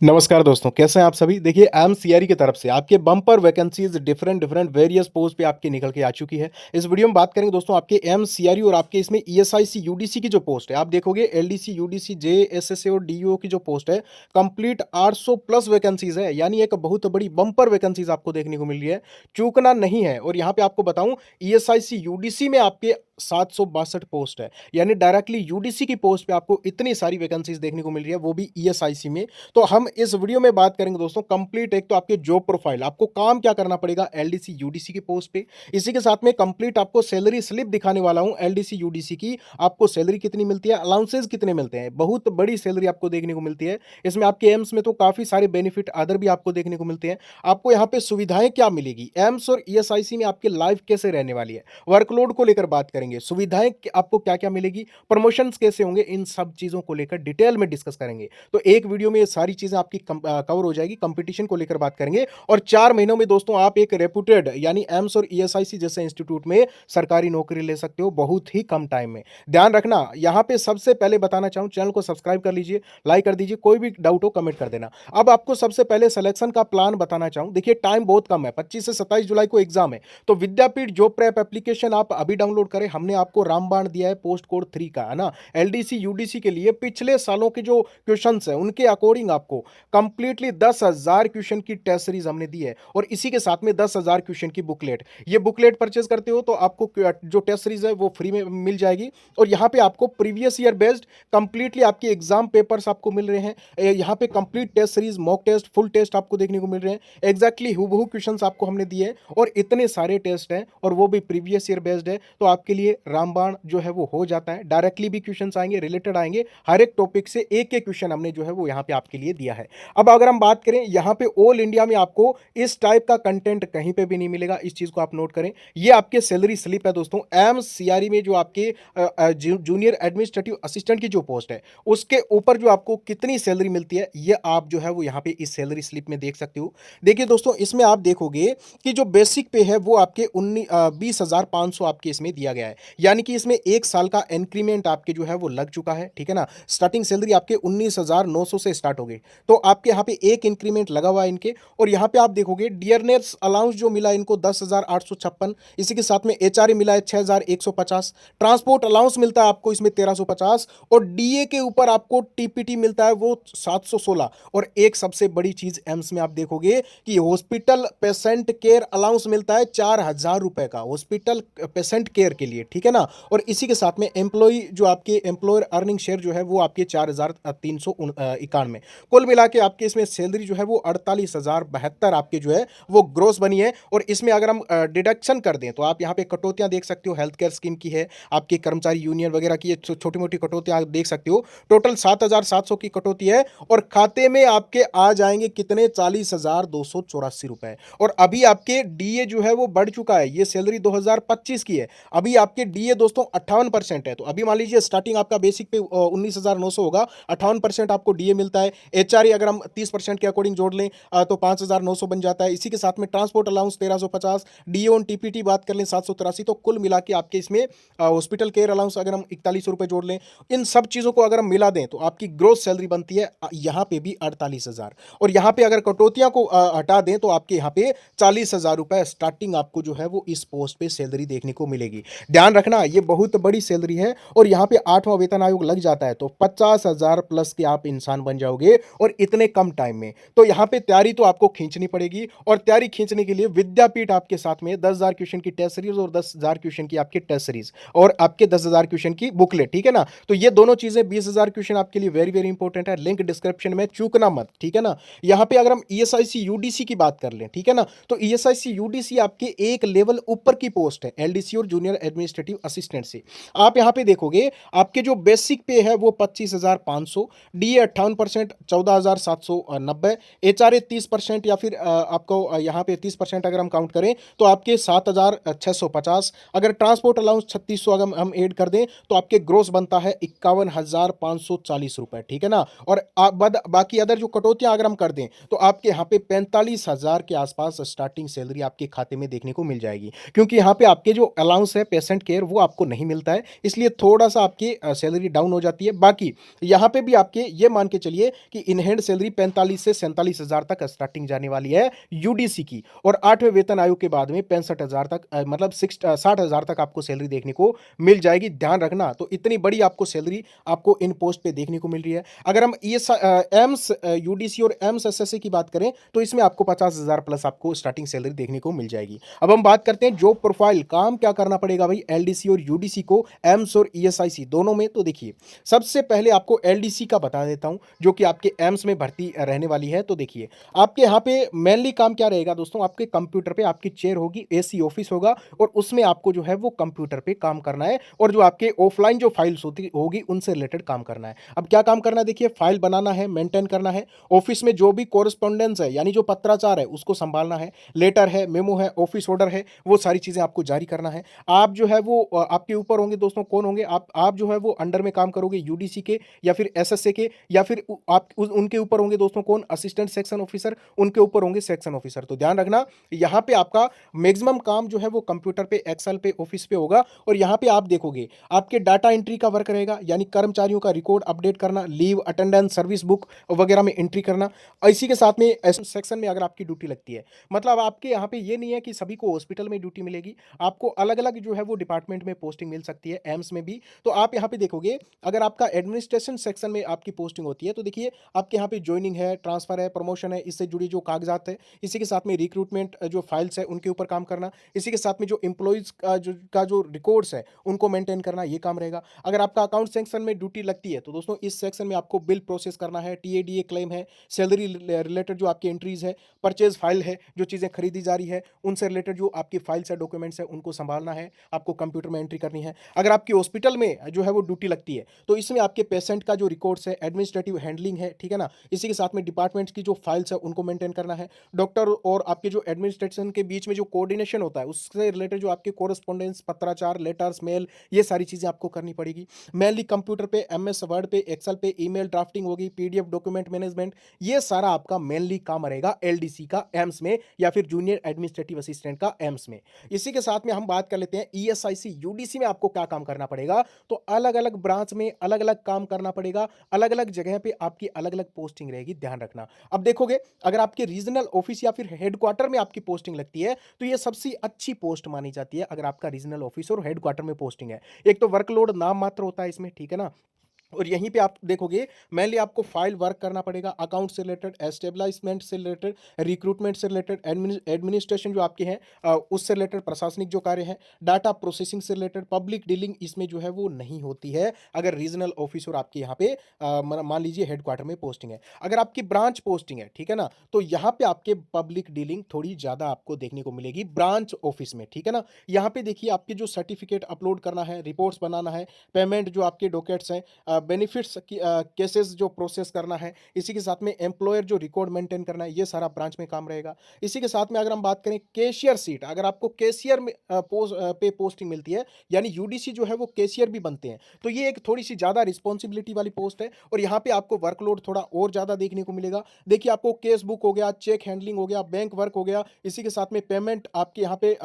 नमस्कार दोस्तों, कैसे हैं आप सभी? देखिए एमसीआरई की तरफ से आपके bumper vacancies different different various post पे आपकी निकल के आ चुकी है। इस वीडियो में बात करेंगे दोस्तों आपके एमसीआरई और आपके इसमें ईएसआईसी, यूडीसी की जो पोस्ट है, आप देखोगे एलडीसी, यूडीसी, जेएसएसए और डीईओ की जो पोस्ट है, कंप्लीट 800 प्लस वैकेंसीज़ है, यानी एक बहुत बड़ी बम्पर वैकेंसीज़ आपको देखने को मिल रही है, चूकना नहीं है। और यहाँ पे आपको बताऊँ ईएसआईसी, यूडीसी में आपके 762 पोस्ट है, यानी डायरेक्टली यूडीसी की पोस्ट पे आपको इतनी सारी वैकेंसीज़ देखने को मिल रही है, वो भी ईएसआईसी में। तो हम इस वीडियो में बात करेंगे दोस्तों कंप्लीट एक तो आपके जॉब प्रोफाइल, आपको काम क्या करना पड़ेगा एलडीसी यूडीसी की पोस्ट पे। इसी के साथ में कंप्लीट आपको सैलरी स्लिप दिखाने वाला हूं एलडीसी यूडीसी की, आपको सैलरी कितनी मिलती है, अलाउंसेस कितने मिलते हैं, बहुत बड़ी सैलरी आपको देखने को मिलती है। इसमें आपके एम्स में तो काफी सारे बेनिफिट अदर भी आपको देखने को मिलते हैं। आपको यहाँ पे सुविधाएं क्या मिलेगी, एम्स और ईएसआईसी में आपकी लाइफ कैसे रहने वाली है, वर्कलोड को लेकर बात करेंगे, सुविधाएं आपको क्या क्या मिलेगी, प्रमोशंस कैसे होंगे, इन सब चीजों को लेकर डिटेल में डिस्कस करेंगे। तो एक वीडियो में ये सारी चीजें आपकी कवर हो जाएगी। कंपटीशन को लेकर बात करेंगे और 4 महीनों में दोस्तों आप एक रेपुटेड यानी एम्स और ईएसआईसी जैसे इंस्टीट्यूट में सरकारी नौकरी ले सकते हो बहुत ही कम टाइम में। ध्यान रखना, यहां पे सबसे पहले बताना चाहूं, चैनल को सब्सक्राइब कर लीजिए, लाइक कर दीजिए, कोई भी डाउट हो कमेंट कर देना। अब आपको सबसे पहले सिलेक्शन का प्लान बताना चाहूं। देखिए टाइम बहुत कम है, 25 से 27 जुलाई को एग्जाम है, तो विद्यापीठ जॉब प्रेप एप्लीकेशन आप अभी डाउनलोड करें। हमने आपको रामबाण दिया है पोस्ट कोड 3 का, है ना, एलडीसी यूडीसी के लिए पिछले सालों के जो क्वेश्चंस है उनके अकॉर्डिंग आपको कंप्लीटली 10,000 क्वेश्चन की टेस्ट सीरीज हमने दी है, और इसी के साथ में 10,000 क्वेश्चन की बुकलेट। ये बुकलेट परचेज करते हो तो आपको जो टेस्ट सीरीज है वो फ्री में मिल जाएगी। और यहाँ पे आपको प्रीवियस ईयर बेस्ड कंप्लीटली आपके एग्जाम पेपर्स आपको मिल रहे हैं। यहाँ पे complete test series, mock test, full test आपको देखने को मिल रहे हैं। एग्जैक्टली हुबहू क्वेश्चंस आपको हमने दिए हैं, और इतने सारे टेस्ट हैं और वो भी प्रीवियस ईयर बेस्ड है, तो आपके लिए रामबाण जो है वो हो जाता है। डायरेक्टली भी क्वेश्चंस आएंगे, रिलेटेड आएंगे, हर एक टॉपिक से एक एक क्वेश्चन हमने जो है वो यहाँ पे आपके लिए दिया है। अब अगर हम बात करें यहाँ पे ऑल इंडिया में आपको इस टाइप का कंटेंट कहीं पे भी नहीं मिलेगा, इस चीज को आप नोट करें। ये आपके सैलरी स्लिप है दोस्तों, एमसीआरई में जो आपके जूनियर एडमिनिस्ट्रेटिव असिस्टेंट की जो पोस्ट है उसके ऊपर जो आपको कितनी सैलरी मिलती है, ये आप जो है वो यहाँ पे इस सैलरी स्लिप में देख सकते हो। देखिए दोस्तों, इसमें आप देखोगे कि जो बेसिक पे है वो आपके 20,500 आपके इसमें दिया गया है, यानी कि इसमें एक साल का इंक्रीमेंट आपके जो है वो लग चुका है, ठीक है ना। स्टार्टिंग सैलरी आपके 19,900 से स्टार्ट हो गई, तो आपके यहाँ पे एक इंक्रीमेंट लगा हुआ है इनके। और यहाँ पे आप देखोगे डियरनेस अलाउंस जो मिला इनको 10,856, इसी के साथ में एचआरए मिला है 6,150, ट्रांसपोर्ट अलाउंस मिलता है आपको इसमें 1,350, और डीए के ऊपर आपको टीपीटी मिलता है वो 716। और एक सबसे बड़ी चीज एम्स में आप देखोगे कि हॉस्पिटल पेशेंट केयर अलाउंस मिलता है 4,000 रुपए का, हॉस्पिटल पेशेंट केयर के लिए, ठीक है ना। और इसी के साथ में एम्प्लॉय जो आपके एम्प्लॉयर अर्निंग शेयर जो है वो आपके 4,391। कुल मिला के आपके इसमें सैलरी जो है वो 48,072 आपके जो है वो ग्रोस बनी है। और इसमें अगर हम डिडक्शन कर दें तो आप यहाँ पे कटौतियां देख सकते हो, हेल्थ केयर स्कीम की है, आपके कर्मचारी यूनियन वगैरह की छोटी मोटी कटौतियां आप देख सकते हो। टोटल 7,700 की कटौती है, और खाते में आपके आ जाएंगे कितने, 40,284 रुपए। और अभी आपके डीए जो है वो बढ़ चुका है, ये सैलरी 2025 की है, अभी आपके डीए दोस्तों 58% है। तो अभी मान लीजिए स्टार्टिंग आपका बेसिक पे 19,900 होगा, 58% आपको डीए मिलता है। एचआरए अगर हम 30% के अकॉर्डिंग जोड़ लें तो 5,900 बन जाता है। इसी के साथ में transport allowance 1,350, DA on TPT बात कर लें 783, तो कुल मिला के आपके इसमें हॉस्पिटल केयर अलाउंस अगर हम 41 रुपए जोड़ लें, इन सब चीजों को अगर हम मिला दें तो आपकी ग्रोस सैलरी बनती है यहाँ पे भी 48,000। और यहाँ पे अगर कटौतियां को हटा दें तो आपके यहाँ पे 40,000 रुपए स्टार्टिंग आपको जो है वो इस पोस्ट पे सैलरी देखने को मिलेगी। ध्यान रखना, ये बहुत बड़ी सैलरी है, और यहाँ पे 8वां वेतन आयोग लग जाता है तो 50,000 प्लस के आप इंसान बन जाओगे, और इतने कम टाइम में। तो यहाँ पे तैयारी तो आपको खींचनी पड़ेगी, और तैयारी खींचने के लिए विद्यापीठ आपके साथ में 10,000 क्वेश्चन की टेस्ट सीरीज और 10,000 क्वेश्चन की आपकी टेस्ट सीरीज और आपके 10,000 क्वेश्चन की बुकलेट, ठीक है ना। तो ये दोनों चीजें 20,000 क्वेश्चन आपके लिए वेरी वेरी इंपॉर्टेंट है, लिंक डिस्क्रिप्शन में, चूकना मत, ठीक है ना। यहाँ पे अगर हम ईएसआईसी यूडीसी की बात कर लें, ठीक है ना, तो ईएसआईसी यूडीसी आपके एक लेवल ऊपर की पोस्ट है एलडीसी और जूनियर एडमिनिस्ट्रेटिव असिस्टेंट से। आप यहाँ पे देखोगे आपके जो बेसिक पे है वो 25,500, डीए 58%, 14,790, एचआरए 30%, या फिर आपको यहाँ पे 30% अगर हम काउंट करें तो आपके 7,650। अगर ट्रांसपोर्ट अलाउंस 3,600 अगर हम ऐड कर दें तो आपके ग्रोस बनता है 51,540 रुपए, ठीक है ना। और बाकी अदर जो कटौतियां अगर हम कर दें तो आपके यहाँ पे 45,000 के आसपास स्टार्टिंग सैलरी आपके खाते में देखने को मिल जाएगी, क्योंकि यहाँ पे आपके जो अलाउंस है पेशेंट केयर वो आपको नहीं मिलता है, इसलिए थोड़ा सा आपकी सैलरी डाउन हो जाती है। बाकी यहाँ पे भी आपके ये मान के चलिए कि इन एंड सैलरी 45 से 47,000 तक स्टार्टिंग जाने वाली है यूडीसी की। और 8वें वेतन आयोग के बाद में 65,000 तक मतलब 60,000 तक आपको सैलरी देखने को मिल जाएगी। ध्यान रखना, तो इतनी बड़ी आपको सैलरी आपको इन पोस्ट पे देखने को मिल रही है। अगर हम एम्स यूडीसी और एम्स एसएससी की बात करें तो इसमें आपको 50,000 प्लस आपको स्टार्टिंग सैलरी देखने को मिल जाएगी। अब हम बात करते हैं जॉब प्रोफाइल, काम क्या करना पड़ेगा भाई एलडीसी और यूडीसी को, एम्स और ईएसआईसी दोनों में। तो देखिए सबसे पहले आपको एलडीसी का बता देता हूं जो कि आपके एम्स में भर्ती रहने वाली है। तो देखिए आपके यहाँ पे मेनली काम क्या रहेगा दोस्तों, आपके कंप्यूटर पे आपकी चेयर होगी, एसी ऑफिस होगा और उसमें आपको जो है वो कंप्यूटर पे काम करना है और जो आपके ऑफलाइन जो फाइल्स होती होगी उनसे रिलेटेड काम करना है। अब क्या काम करना है, देखिए फाइल बनाना है, मेंटेन करना है, ऑफिस में जो भी कोरेस्पोंडेंस है यानी जो पत्राचार है उसको संभालना है, लेटर है, मेमो है, ऑफिस ऑर्डर है, वो सारी चीजें आपको जारी करना है। आप जो है वो आपके ऊपर होंगे दोस्तों, कौन होंगे, आप जो है वो अंडर में काम करोगे यूडीसी के या फिर एसएसए के, या फिर आप उनके ऊपर होंगे दोस्तों कौन, असिस्टेंट सेक्शन ऑफिसर, उनके ऊपर होंगे सेक्शन ऑफिसर। तो ध्यान रखना यहां पे आपका मैक्सिमम काम जो है वो कंप्यूटर पे, एक्सेल पे, ऑफिस पे होगा। और यहां पे आप देखोगे आपके डाटा एंट्री का वर्क रहेगा, यानी कर्मचारियों का रिकॉर्ड अपडेट करना, लीव, अटेंडेंस, सर्विस बुक वगैरह में एंट्री करना। इसी के साथ में सेक्शन में अगर आपकी ड्यूटी लगती है, मतलब आपके यहाँ पे ये नहीं है कि सभी को हॉस्पिटल में ड्यूटी मिलेगी, आपको अलग अलग जो है वो डिपार्टमेंट में पोस्टिंग मिल सकती है, एम्स में भी। तो आप यहाँ पे देखोगे अगर आपका एडमिनिस्ट्रेशन सेक्शन में आपकी पोस्टिंग होती है तो देखिए आपके यहाँ पे ज्वाइनिंग है, ट्रांसफर है, प्रमोशन है, इससे जुड़ी जो कागजात है, इसी के साथ में रिक्रूटमेंट जो फाइल्स है उनके ऊपर काम करना, इसी के साथ में जो एम्प्लॉयज का जो रिकॉर्ड्स है उनको मेंटेन करना, ये काम रहेगा। अगर आपका अकाउंट सेक्शन में ड्यूटी लगती है तो दोस्तों इस सेक्शन में आपको बिल प्रोसेस करना है, टीएडीए क्लेम है, सैलरी रिलेटेड जो आपकी एंट्रीज है, परचेज फाइल है, जो चीज़ें खरीदी जा रही है उनसे रिलेटेड जो आपकी फाइल्स है, डॉक्यूमेंट्स है, उनको संभालना है, आपको कंप्यूटर में एंट्री करनी है। अगर आपकी हॉस्पिटल में जो है वो ड्यूटी लगती है तो इसमें आपके पेशेंट का जो रिकॉर्ड्स है, एडमिनिस्ट्रेटिव हैंडलिंग है, ठीक है ना, इसी के साथ में डिपार्टमेंट्स की जो फाइल्स है उनको मेंटेन करना है, डॉक्टर और आपके जो एडमिनिस्ट्रेशन के बीच में जो कोऑर्डिनेशन होता है उससे रिलेटेड जो आपके कोरेस्पोंडेंस, पत्राचार, लेटर्स, मेल, ये सारी चीज़ें आपको करनी पड़ेगी। मेनली कंप्यूटर पे, एमएस वर्ड पे, एक्सेल पे, ईमेल ड्राफ्टिंग होगी, पीडीएफ डॉक्यूमेंट मैनेजमेंट, ये सारा आपका मेनली काम रहेगा एलडीसी का एम्स में या फिर जूनियर एडमिनिस्ट्रेटिव असिस्टेंट का एम्स में। इसी के साथ में हम बात कर लेते हैं ईएसआईसी यूडीसी में आपको क्या काम करना पड़ेगा। तो अलग अलग ब्रांच में अलग अलग काम करना पड़ेगा, अलग अलग जगह पे आपकी अलग अलग पोस्टिंग रहेगी, ध्यान रखना। अब देखोगे अगर आपके रीजनल ऑफिस या फिर हेडक्वार्टर में आपकी पोस्टिंग लगती है तो ये सबसे अच्छी पोस्ट मानी जाती है अगर आपका रीजनल ऑफिस और हेडक्वार्टर में पोस्टिंग है। एक तो वर्कलोड नाम मात्र होता है इसमें, ठीक है ना, और यहीं पे आप देखोगे मेनली आपको फाइल वर्क करना पड़ेगा, अकाउंट से रिलेटेड, एस्टेब्लिशमेंट से रिलेटेड, रिक्रूटमेंट से रिलेटेड, एडमिनिस्ट्रेशन जो आपके हैं उससे रिलेटेड, प्रशासनिक जो कार्य है, डाटा प्रोसेसिंग से रिलेटेड, पब्लिक डीलिंग इसमें जो है वो नहीं होती है अगर रीजनल ऑफिस और आपके यहाँ पे मान लीजिए हेडक्वार्टर में पोस्टिंग है। अगर आपकी ब्रांच पोस्टिंग है, ठीक है ना, तो यहाँ पे आपके पब्लिक डीलिंग थोड़ी ज़्यादा आपको देखने को मिलेगी ब्रांच ऑफिस में, ठीक है ना। यहाँ पे देखिए आपके जो सर्टिफिकेट अपलोड करना है, रिपोर्ट्स बनाना है, पेमेंट जो आपके डॉक्यूमेंट्स हैं, बेनिफिट्स की केसेस जो प्रोसेस करना है, इसी के साथ में एम्प्लॉयर जो रिकॉर्ड मेंटेन करना है, ये सारा ब्रांच में काम रहेगा। इसी के साथ में अगर हम बात करें कैशियर सीट, अगर आपको कैशियर में पे पोस्टिंग मिलती है यानी यूडीसी जो है वो कैशियर भी बनते हैं, तो ये एक थोड़ी सी ज़्यादा रिस्पॉन्सिबिलिटी वाली पोस्ट है और यहाँ पे आपको वर्कलोड थोड़ा और ज़्यादा देखने को मिलेगा। देखिए आपको केस बुक हो गया, चेक हैंडलिंग हो गया, बैंक वर्क हो गया, इसी के साथ में पेमेंट आपके यहाँ पे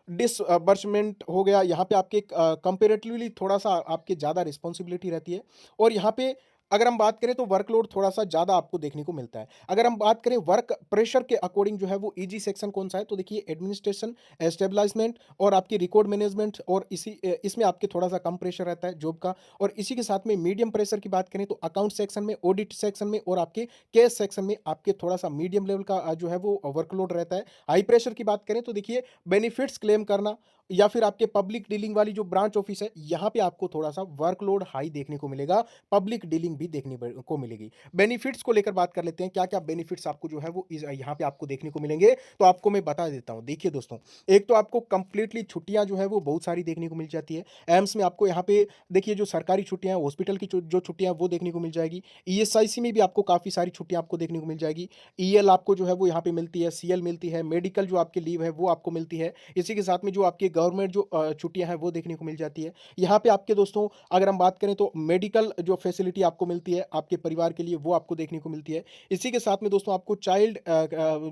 डिसबर्समेंट हो गया, यहाँ पे आपके कंपेरेटिवली थोड़ा सा आपके ज़्यादा रिस्पॉन्सिबिलिटी रहती है। और यहाँ पे अगर हम बात करें तो वर्कलोड थोड़ा सा ज़्यादा आपको देखने को मिलता है। अगर हम बात करें वर्क प्रेशर के अकॉर्डिंग जो है वो ईजी सेक्शन कौन सा है, तो देखिए एडमिनिस्ट्रेशन, एस्टेब्लिशमेंट और आपकी रिकॉर्ड मैनेजमेंट, और इसमें आपके थोड़ा सा कम प्रेशर रहता है जॉब का। और इसी के साथ में मीडियम प्रेशर की बात करें तो अकाउंट सेक्शन में, ऑडिट सेक्शन में और आपके केस सेक्शन में आपके थोड़ा सा मीडियम लेवल का जो है वो वर्कलोड रहता है। हाई प्रेशर की बात करें तो देखिए बेनिफिट्स क्लेम करना या फिर आपके पब्लिक डीलिंग वाली जो ब्रांच ऑफिस है यहाँ पे आपको थोड़ा सा वर्कलोड हाई देखने को मिलेगा, पब्लिक डीलिंग भी देखने को मिलेगी। बेनिफिट्स को लेकर बात कर लेते हैं, क्या क्या बेनिफिट्स आपको जो है वो यहाँ पे आपको देखने को मिलेंगे, तो आपको मैं बता देता हूँ। देखिए दोस्तों, एक तो आपको कंप्लीटली छुट्टियां जो है वो बहुत सारी देखने को मिल जाती है। एम्स में आपको यहाँ पे देखिए जो सरकारी छुट्टियां, हॉस्पिटल की जो छुट्टियां वो देखने को मिल जाएगी। ईएसआईसी में भी आपको काफ़ी सारी छुट्टियां आपको देखने को मिल जाएगी। ईएल आपको जो है वो यहाँ पे मिलती है, सीएल मिलती है, मेडिकल जो आपकी लीव है वो आपको मिलती है। इसी के साथ में जो आपकी गवर्नमेंट जो छुट्टियां हैं वो देखने को मिल जाती है। यहाँ पे आपके दोस्तों अगर हम बात करें तो मेडिकल जो फैसिलिटी आपको आपको मिलती है, आपके परिवार के लिए वो आपको देखने को मिलती है। इसी के साथ में दोस्तों आपको चाइल्ड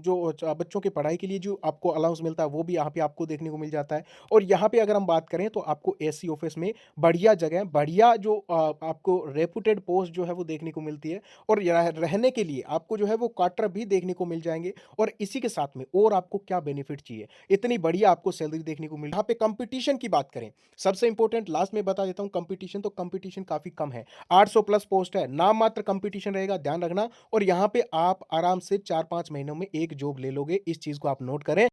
जो बच्चों की पढ़ाई के लिए जो आपको अलाउंस मिलता है, वो भी यहाँ पे आपको देखने को मिल जाता है। और यहाँ पे अगर हम बात करें तो आपको एसी ऑफिस में बढ़िया जगह, बढ़िया जो आपको रेपुटेड पोस्ट जो है वो देखने को मिलती है। और रहने के लिए आपको जो है वो क्वार्टर भी देखने को मिल जाएँगे। और इसी के साथ में और आपको क्या बेनिफिट चाहिए? इतनी बढ़िया आपको सैलरी देखने को मिल यहाँ पे कंपटीशन की बात करें, सबसे इंपॉर्टेंट लास्ट में बता देता हूँ कंपटीशन, तो कंपटीशन काफ़ी कम है। 800 प्लस पोस्ट है, नाम मात्र कंपटीशन रहेगा, ध्यान रखना। और यहाँ पे आप आराम से 4-5 महीनों में एक जॉब ले लोगे, इस चीज़ को आप नोट करें।